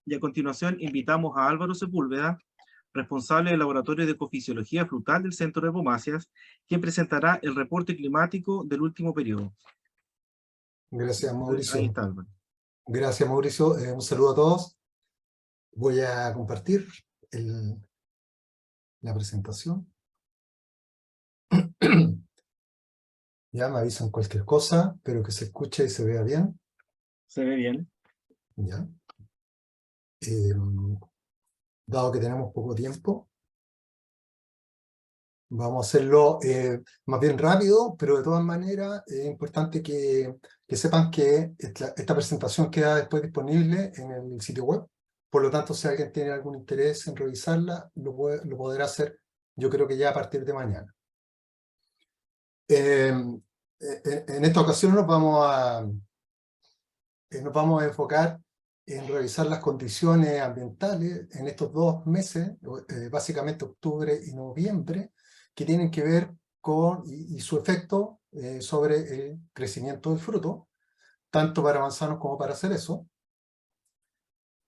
Y a continuación invitamos a Álvaro Sepúlveda, responsable del Laboratorio de Ecofisiología Frutal del Centro de Pomacias, quien presentará el reporte climático del último periodo. Gracias, Mauricio. Ahí está, Álvaro. Gracias, Mauricio. Un saludo a todos. Voy a compartir la presentación. Ya me avisan cualquier cosa, pero que se escuche y se vea bien. ¿Se ve bien? Ya. Dado que tenemos poco tiempo, vamos a hacerlo más bien rápido, pero de todas maneras es importante que sepan que esta presentación queda después disponible en el sitio web. Por lo tanto, si alguien tiene algún interés en revisarla, lo podrá hacer, yo creo que ya a partir de mañana. En esta ocasión nos vamos a enfocar en revisar las condiciones ambientales en estos 2 meses, básicamente octubre y noviembre, que tienen que ver con y su efecto sobre el crecimiento del fruto, tanto para manzanos como para cerezo.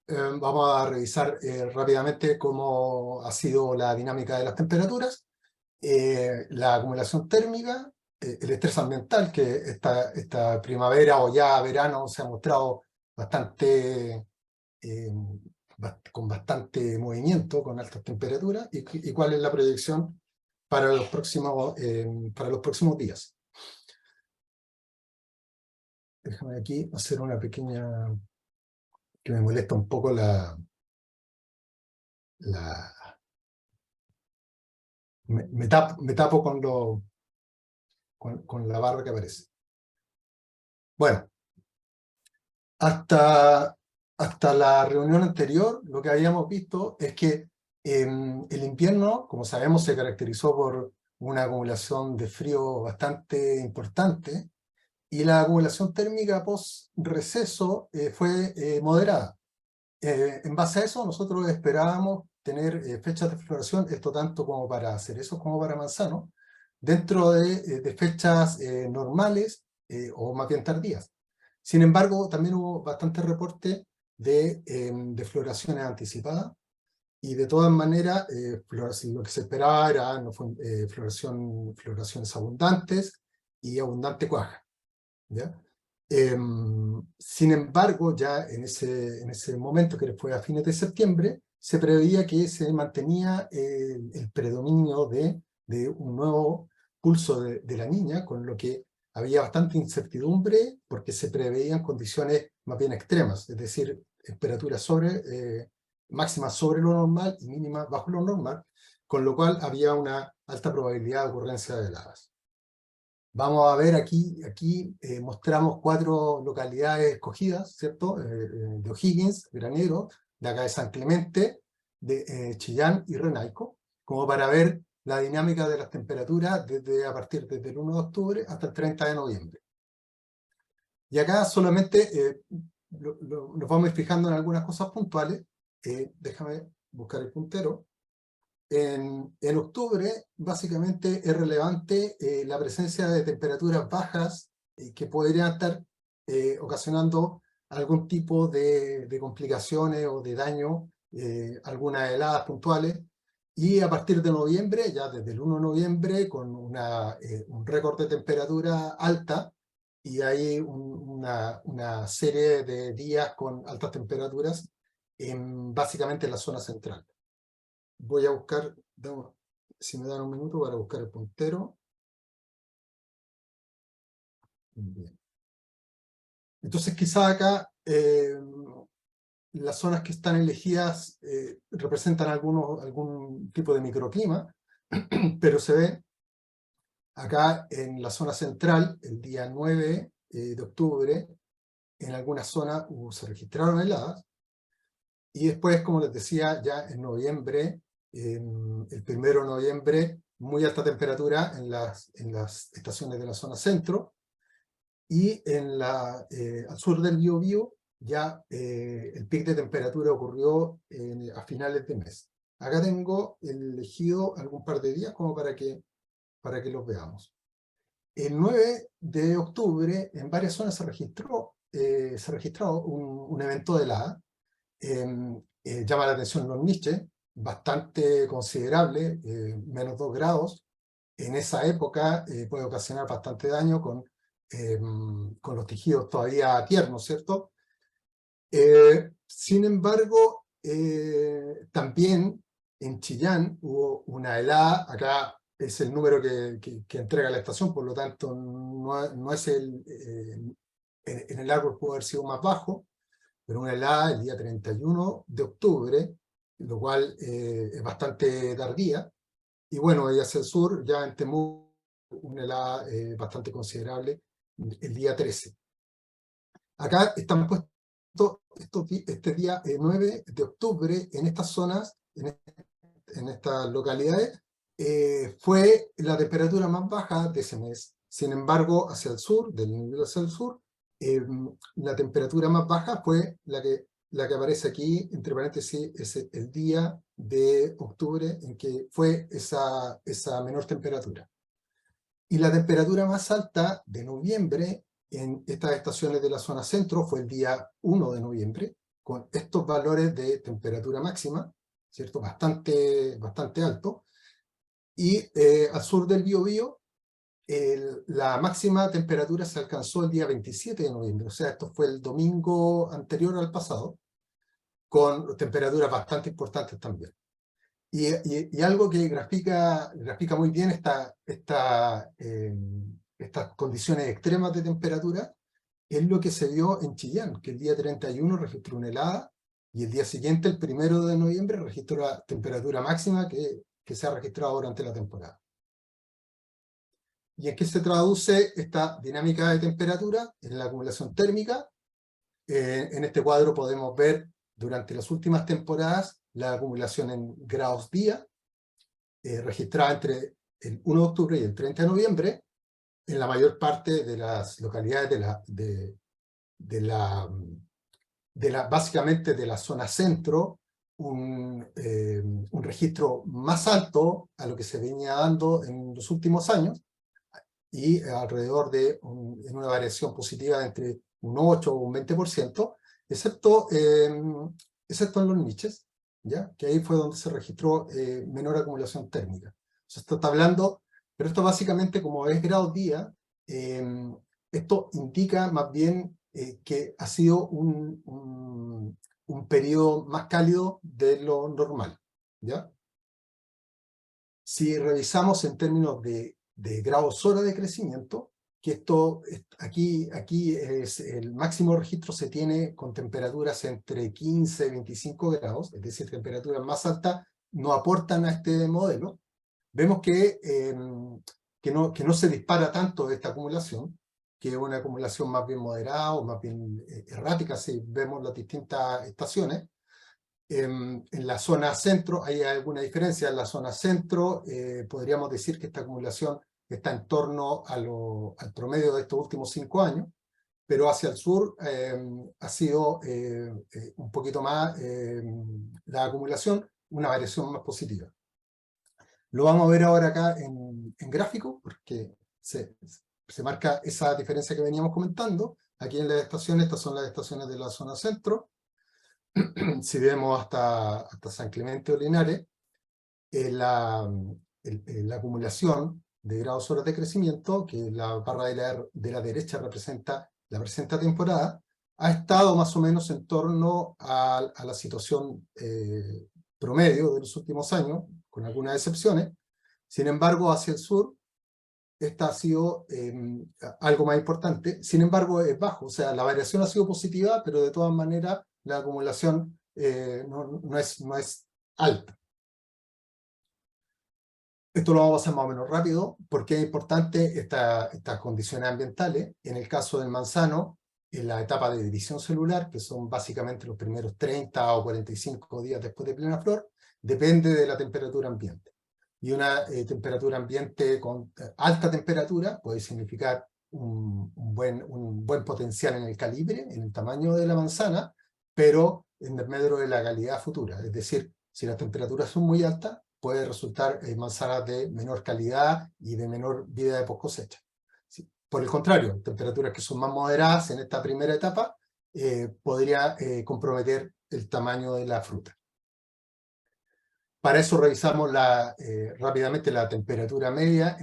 Vamos a revisar rápidamente cómo ha sido la dinámica de las temperaturas, la acumulación térmica, el estrés ambiental, que esta primavera o ya verano se ha mostrado bastante, con bastante movimiento, con altas temperaturas, y cuál es la proyección para los próximos días. Déjame aquí hacer una pequeña, que me molesta un poco me tapo con la barra que aparece. Bueno, hasta la reunión anterior, lo que habíamos visto es que el invierno, como sabemos, se caracterizó por una acumulación de frío bastante importante, y la acumulación térmica post-receso fue moderada. En base a eso, nosotros esperábamos tener fechas de floración, esto tanto como para cerezos como para manzanos, dentro de fechas normales o más bien tardías. Sin embargo, también hubo bastante reporte de floraciones anticipadas, y de todas maneras lo que se esperaba era floraciones abundantes y abundante cuaja, ¿ya? Sin embargo, ya en ese momento, que fue a fines de septiembre, se preveía que se mantenía el predominio de un nuevo pulso de la Niña, con lo que había bastante incertidumbre, porque se preveían condiciones más bien extremas, es decir, temperaturas máximas sobre lo normal y mínimas bajo lo normal, con lo cual había una alta probabilidad de ocurrencia de heladas. Vamos a ver aquí mostramos 4 localidades escogidas, ¿cierto? De O'Higgins, Granero, de acá de San Clemente, de Chillán y Renaico, como para ver la dinámica de las temperaturas a partir desde el 1 de octubre hasta el 30 de noviembre. Y acá solamente nos vamos a ir fijando en algunas cosas puntuales. Déjame buscar el puntero. En octubre, básicamente, es relevante la presencia de temperaturas bajas que podrían estar ocasionando algún tipo de complicaciones o de daño, algunas heladas puntuales. Y a partir de noviembre, ya desde el 1 de noviembre, con un récord de temperatura alta, y hay una serie de días con altas temperaturas, básicamente en la zona central. Voy a buscar, si me dan un minuto para buscar el puntero. Bien. Entonces quizá acá las zonas que están elegidas representan algún tipo de microclima, pero se ve acá en la zona central, el día 9 de octubre, en algunas zonas se registraron heladas, y después, como les decía, ya en noviembre, el 1 de noviembre, muy alta temperatura en las estaciones de la zona centro, y al sur del Biobío ya el pic de temperatura ocurrió a finales de mes. Acá tengo elegido algún par de días como para que los veamos. El 9 de octubre en varias zonas se registró un evento de helada, llama la atención los niches, bastante considerable, menos 2 grados. En esa época puede ocasionar bastante daño con los tejidos todavía tiernos, ¿cierto? Sin embargo, también en Chillán hubo una helada. Acá es el número que entrega la estación, por lo tanto no es en el árbol puede haber sido más bajo, pero una helada el día 31 de octubre, lo cual es bastante tardía. Y bueno, y hacia el sur, ya en Temuco, una helada bastante considerable el día 13. Acá están puestos este día 9 de octubre en estas zonas, en estas localidades, fue la temperatura más baja de ese mes. Sin embargo, hacia el sur, del nivel hacia el sur, la temperatura más baja fue la que aparece aquí, entre paréntesis, es el día de octubre en que fue esa menor temperatura. Y la temperatura más alta de noviembre en estas estaciones de la zona centro fue el día 1 de noviembre, con estos valores de temperatura máxima, ¿cierto? Bastante alto. Y al sur del Biobío, la máxima temperatura se alcanzó el día 27 de noviembre, o sea, esto fue el domingo anterior al pasado, con temperaturas bastante importantes también. Y algo que grafica muy bien estas condiciones extremas de temperatura es lo que se vio en Chillán, que el día 31 registró una helada, y el día siguiente, el 1 de noviembre, registró la temperatura máxima que se ha registrado durante la temporada. ¿Y en qué se traduce esta dinámica de temperatura? En la acumulación térmica. En este cuadro podemos ver durante las últimas temporadas la acumulación en grados día, registrada entre el 1 de octubre y el 30 de noviembre, en la mayor parte de las localidades básicamente de la zona centro, un registro más alto a lo que se venía dando en los últimos años, y alrededor de en una variación positiva de entre un 8 o un 20%, excepto en los niches, ¿ya? Que ahí fue donde se registró menor acumulación térmica. O sea, esto está hablando, pero esto básicamente, como es grado día, esto indica más bien que ha sido un periodo más cálido de lo normal, ¿ya? Si revisamos en términos de grados hora de crecimiento, que esto aquí es el máximo registro se tiene con temperaturas entre 15 y 25 grados, es decir, temperaturas más altas no aportan a este modelo. Vemos que no se dispara tanto esta acumulación, que es una acumulación más bien moderada o más bien errática, si vemos las distintas estaciones. En la zona centro hay alguna diferencia. En la zona centro podríamos decir que esta acumulación está en torno al promedio de estos últimos 5 años, pero hacia el sur ha sido un poquito más la acumulación, una variación más positiva. Lo vamos a ver ahora acá en gráfico, porque se marca esa diferencia que veníamos comentando. Aquí en las estaciones, estas son las estaciones de la zona centro. Si vemos hasta San Clemente o Linares, la acumulación de grados horas de crecimiento, que la barra de la derecha representa la presente temporada, ha estado más o menos en torno a la situación promedio de los últimos años, con algunas excepciones. Sin embargo, hacia el sur, esta ha sido algo más importante. Sin embargo, es bajo, o sea, la variación ha sido positiva, pero de todas maneras la acumulación no es alta. Esto lo vamos a hacer más o menos rápido, porque es importante estas condiciones ambientales. En el caso del manzano, en la etapa de división celular, que son básicamente los primeros 30 o 45 días después de plena flor, depende de la temperatura ambiente. Y una temperatura ambiente con alta temperatura puede significar un buen potencial en el calibre, en el tamaño de la manzana, pero en desmedro de la calidad futura. Es decir, si las temperaturas son muy altas, puede resultar manzanas de menor calidad y de menor vida de post cosecha. ¿Sí? Por el contrario, temperaturas que son más moderadas en esta primera etapa podría comprometer el tamaño de la fruta. Para eso revisamos rápidamente la temperatura media,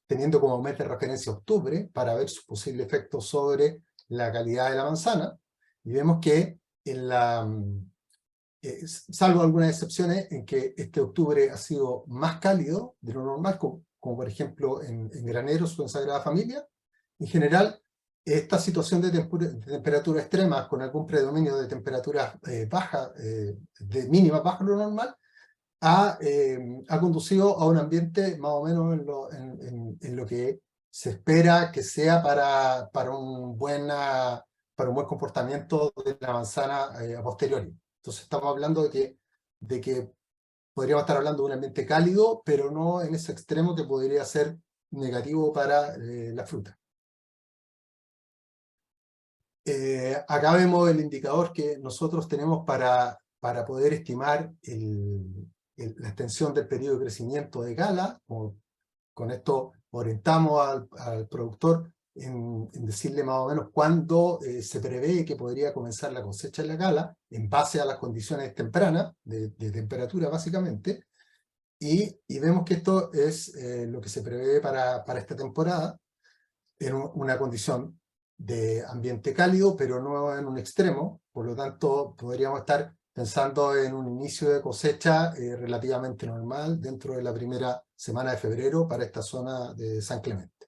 teniendo como mes de referencia octubre, para ver su posible efecto sobre la calidad de la manzana. Y vemos que, salvo algunas excepciones, en que este octubre ha sido más cálido de lo normal, como por ejemplo en Graneros o en Sagrada Familia, en general, esta situación de temperatura extrema con algún predominio de temperaturas bajas, de mínimas bajas de lo normal, ha conducido a un ambiente más o menos en lo que se espera que sea para un buen comportamiento de la manzana a posteriori. Entonces estamos hablando de que podríamos estar hablando de un ambiente cálido, pero no en ese extremo que podría ser negativo para la fruta. Acá vemos el indicador que nosotros tenemos para poder estimar la extensión del periodo de crecimiento de gala. Con esto orientamos al productor en decirle más o menos cuándo se prevé que podría comenzar la cosecha en la gala, en base a las condiciones tempranas, de temperatura básicamente, y vemos que esto es lo que se prevé para esta temporada, en una condición de ambiente cálido, pero no en un extremo. Por lo tanto, podríamos estar pensando en un inicio de cosecha relativamente normal dentro de la primera semana de febrero para esta zona de San Clemente.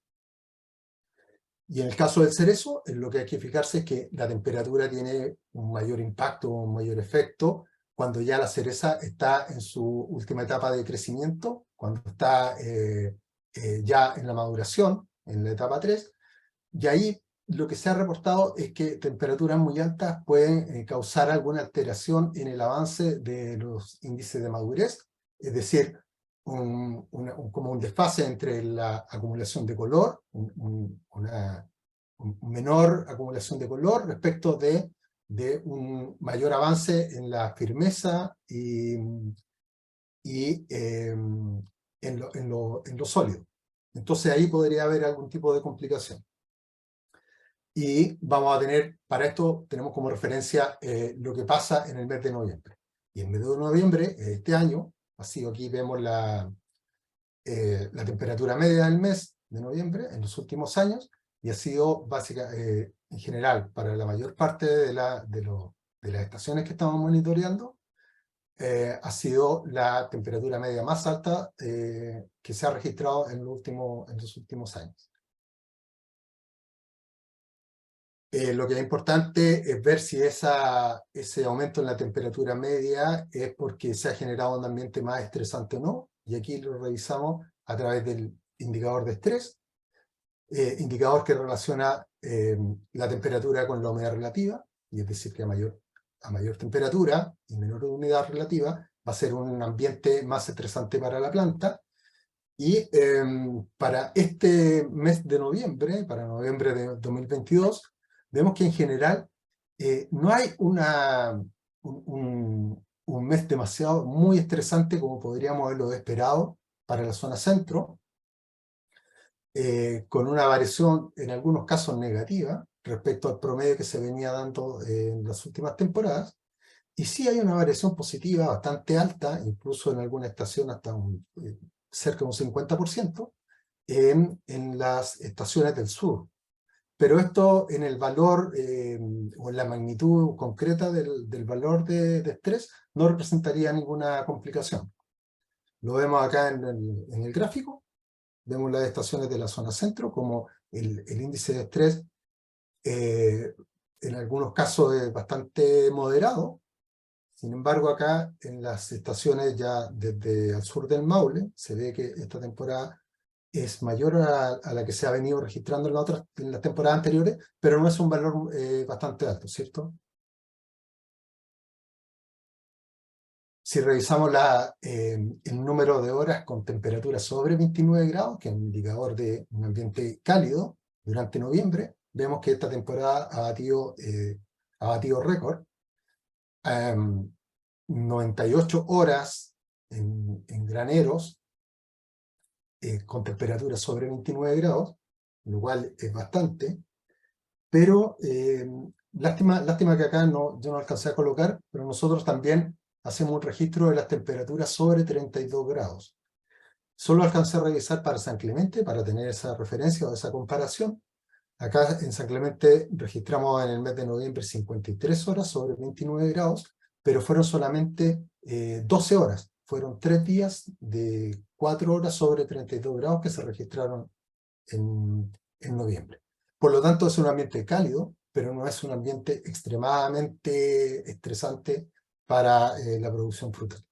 Y en el caso del cerezo, lo que hay que fijarse es que la temperatura tiene un mayor impacto, un mayor efecto, cuando ya la cereza está en su última etapa de crecimiento, cuando está ya en la maduración, en la etapa 3, y ahí lo que se ha reportado es que temperaturas muy altas pueden causar alguna alteración en el avance de los índices de madurez, es decir, como un desfase entre la acumulación de color, una menor acumulación de color respecto de un mayor avance en la firmeza y en lo sólido. Entonces ahí podría haber algún tipo de complicación. Y vamos a tener, para esto tenemos como referencia lo que pasa en el mes de noviembre. Y en el mes de noviembre, este año, así aquí vemos la temperatura media del mes de noviembre en los últimos años, y ha sido básica, en general, para la mayor parte de las estaciones que estamos monitoreando, ha sido la temperatura media más alta que se ha registrado en los últimos años. Lo que es importante es ver si ese aumento en la temperatura media es porque se ha generado un ambiente más estresante o no, y aquí lo revisamos a través del indicador de estrés, indicador que relaciona la temperatura con la humedad relativa, y es decir que a mayor temperatura y menor humedad relativa va a ser un ambiente más estresante para la planta. Y para este mes de noviembre, para noviembre de 2022, vemos que en general no hay un mes muy estresante como podríamos haberlo esperado para la zona centro, con una variación en algunos casos negativa respecto al promedio que se venía dando en las últimas temporadas, y sí hay una variación positiva bastante alta, incluso en alguna estación hasta cerca de un 50%, en las estaciones del sur. Pero esto en el valor o en la magnitud concreta del valor de estrés no representaría ninguna complicación. Lo vemos acá en el gráfico. Vemos las estaciones de la zona centro, como el índice de estrés en algunos casos es bastante moderado. Sin embargo, acá en las estaciones ya desde el sur del Maule, se ve que esta temporada es mayor a la que se ha venido registrando en las temporadas anteriores, pero no es un valor bastante alto, ¿cierto? Si revisamos el número de horas con temperatura sobre 29 grados, que es un indicador de un ambiente cálido durante noviembre, vemos que esta temporada ha batido récord. 98 horas en Graneros con temperatura sobre 29 grados, lo cual es bastante, pero Lástima que acá yo no alcancé a colocar, pero nosotros también hacemos un registro de las temperaturas sobre 32 grados. Solo alcancé a revisar para San Clemente, para tener esa referencia o esa comparación. Acá en San Clemente registramos en el mes de noviembre 53 horas sobre 29 grados, pero fueron solamente 12 horas. Fueron 3 días de 4 horas sobre 32 grados que se registraron en noviembre. Por lo tanto, es un ambiente cálido, pero no es un ambiente extremadamente estresante para la producción frutal.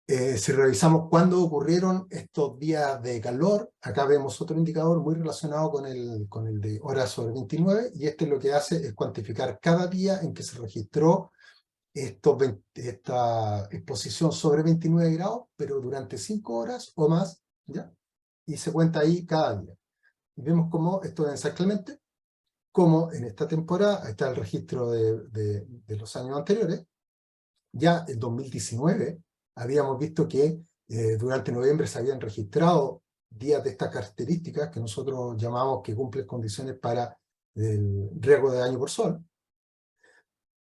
Si revisamos cuándo ocurrieron estos días de calor, acá vemos otro indicador muy relacionado con el de horas sobre 29, y este lo que hace es cuantificar cada día en que se registró esta exposición sobre 29 grados, pero durante 5 horas o más, ¿ya? Y se cuenta ahí cada día. Y vemos cómo esto es en San Clemente, como en esta temporada, ahí está el registro de los años anteriores. Ya en 2019 habíamos visto que durante noviembre se habían registrado días de estas características que nosotros llamamos que cumplen condiciones para el riesgo de daño por sol.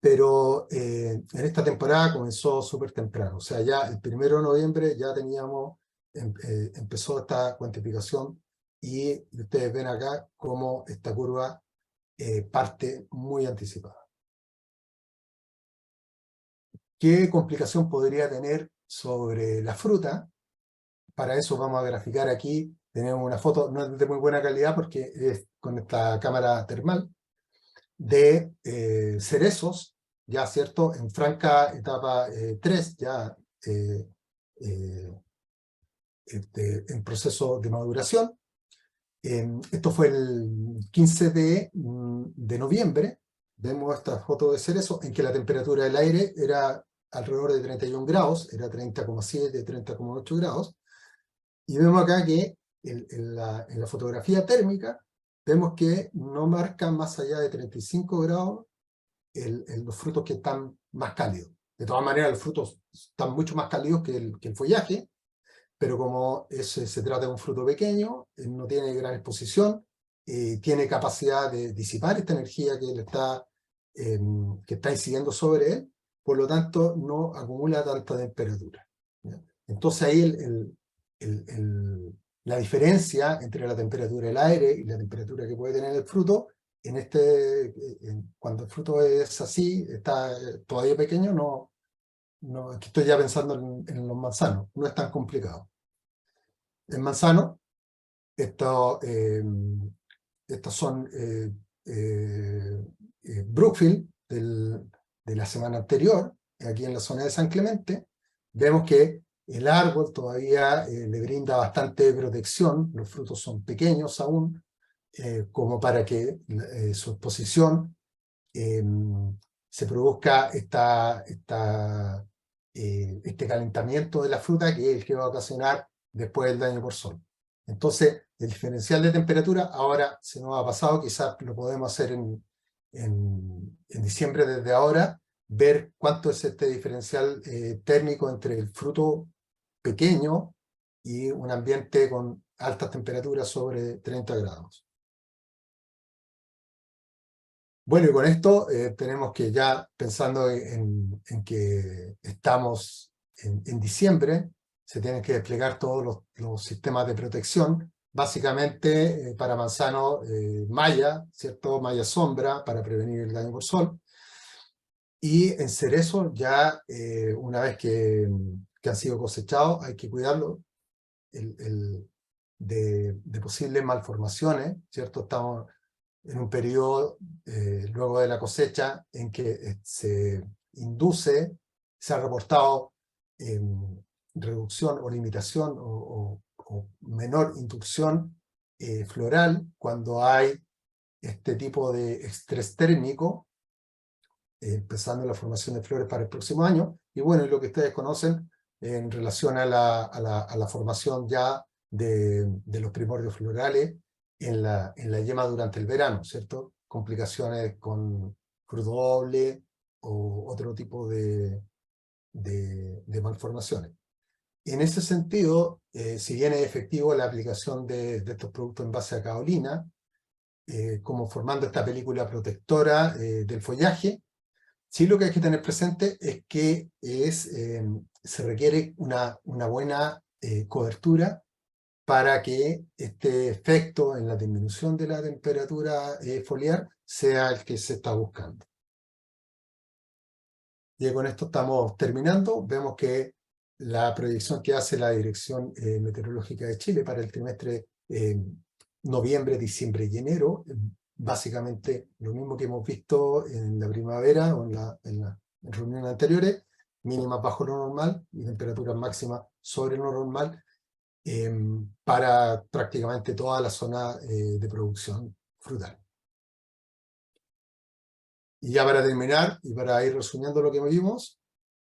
Pero en esta temporada comenzó súper temprano. O sea, ya el 1 de noviembre ya empezó esta cuantificación, y ustedes ven acá cómo esta curva parte muy anticipada. ¿Qué complicación podría tener sobre la fruta? Para eso vamos a graficar aquí. Tenemos una foto, no es de muy buena calidad porque es con esta cámara termal, de cerezos, ya cierto, en franca etapa 3, ya en proceso de maduración. Esto fue el 15 de noviembre. Vemos esta foto de cerezo en que la temperatura del aire era alrededor de 31 grados, era 30,7, 30,8 grados. Y vemos acá que en la fotografía térmica, vemos que no marcan más allá de 35 grados los frutos que están más cálidos. De todas maneras, los frutos están mucho más cálidos que el follaje, pero como se trata de un fruto pequeño, no tiene gran exposición, tiene capacidad de disipar esta energía que está incidiendo sobre él, por lo tanto no acumula tanta temperatura, ¿ya? Entonces ahí la diferencia entre la temperatura del aire y la temperatura que puede tener el fruto, cuando el fruto es así, está todavía pequeño, aquí estoy ya pensando en los manzanos, no es tan complicado. En manzano, estos son Brookfield de la semana anterior, aquí en la zona de San Clemente. Vemos que el árbol todavía le brinda bastante protección, los frutos son pequeños aún, como para que su exposición se produzca este calentamiento de la fruta, que es el que va a ocasionar después del daño por sol. Entonces, el diferencial de temperatura ahora se nos ha pasado, quizás lo podemos hacer en diciembre desde ahora, ver cuánto es este diferencial térmico entre el fruto pequeño y un ambiente con altas temperaturas sobre 30 grados. Bueno, y con esto tenemos que, ya pensando en que estamos en diciembre, se tienen que desplegar todos los sistemas de protección, básicamente para manzano malla, ¿cierto? Malla sombra para prevenir el daño por sol. Y en cerezo, ya una vez que han sido cosechados, hay que cuidarlo de posibles malformaciones, ¿cierto? Estamos en un periodo luego de la cosecha en que se ha reportado reducción o limitación o menor inducción floral cuando hay este tipo de estrés térmico, empezando la formación de flores para el próximo año. Y bueno, y lo que ustedes conocen en relación a la formación ya de los primordios florales en la yema durante el verano, ¿cierto? Complicaciones con fruto doble o otro tipo de malformaciones. En ese sentido, si bien es efectivo la aplicación de estos productos en base a caolina, como formando esta película protectora del follaje. Sí, lo que hay que tener presente es que se requiere una buena cobertura para que este efecto en la disminución de la temperatura foliar sea el que se está buscando. Y con esto estamos terminando. Vemos que la proyección que hace la Dirección Meteorológica de Chile para el trimestre noviembre, diciembre y enero, básicamente lo mismo que hemos visto en la primavera o en las reuniones anteriores, mínimas bajo lo normal y temperaturas máximas sobre lo normal para prácticamente toda la zona de producción frutal. Y ya para terminar, y para ir resumiendo lo que vimos,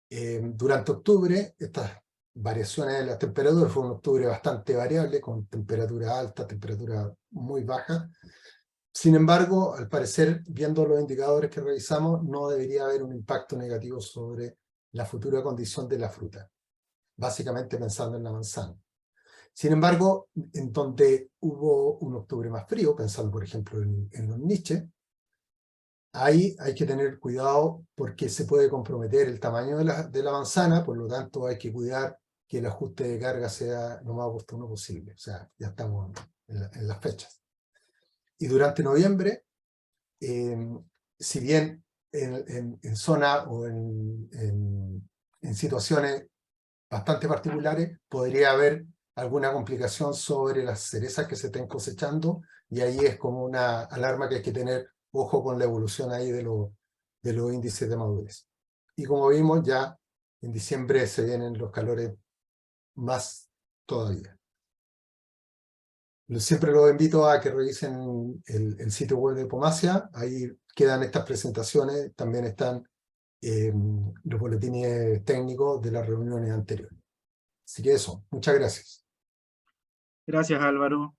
durante octubre, estas variaciones de las temperaturas, fue un octubre bastante variable, con temperatura alta, temperatura muy baja. Sin embargo, al parecer, viendo los indicadores que revisamos, no debería haber un impacto negativo sobre la futura condición de la fruta, básicamente pensando en la manzana. Sin embargo, en donde hubo un octubre más frío, pensando por ejemplo en los niches, ahí hay que tener cuidado porque se puede comprometer el tamaño de la manzana, por lo tanto hay que cuidar que el ajuste de carga sea lo más oportuno posible. O sea, ya estamos en las fechas. Y durante noviembre, si bien en zona o en situaciones bastante particulares, podría haber alguna complicación sobre las cerezas que se estén cosechando, y ahí es como una alarma que hay que tener ojo con la evolución ahí de los índices de madurez. Y como vimos, ya en diciembre se vienen los calores más todavía. Siempre los invito a que revisen el sitio web de Pomacia, ahí quedan estas presentaciones, también están los boletines técnicos de las reuniones anteriores. Así que eso, muchas gracias. Gracias, Álvaro.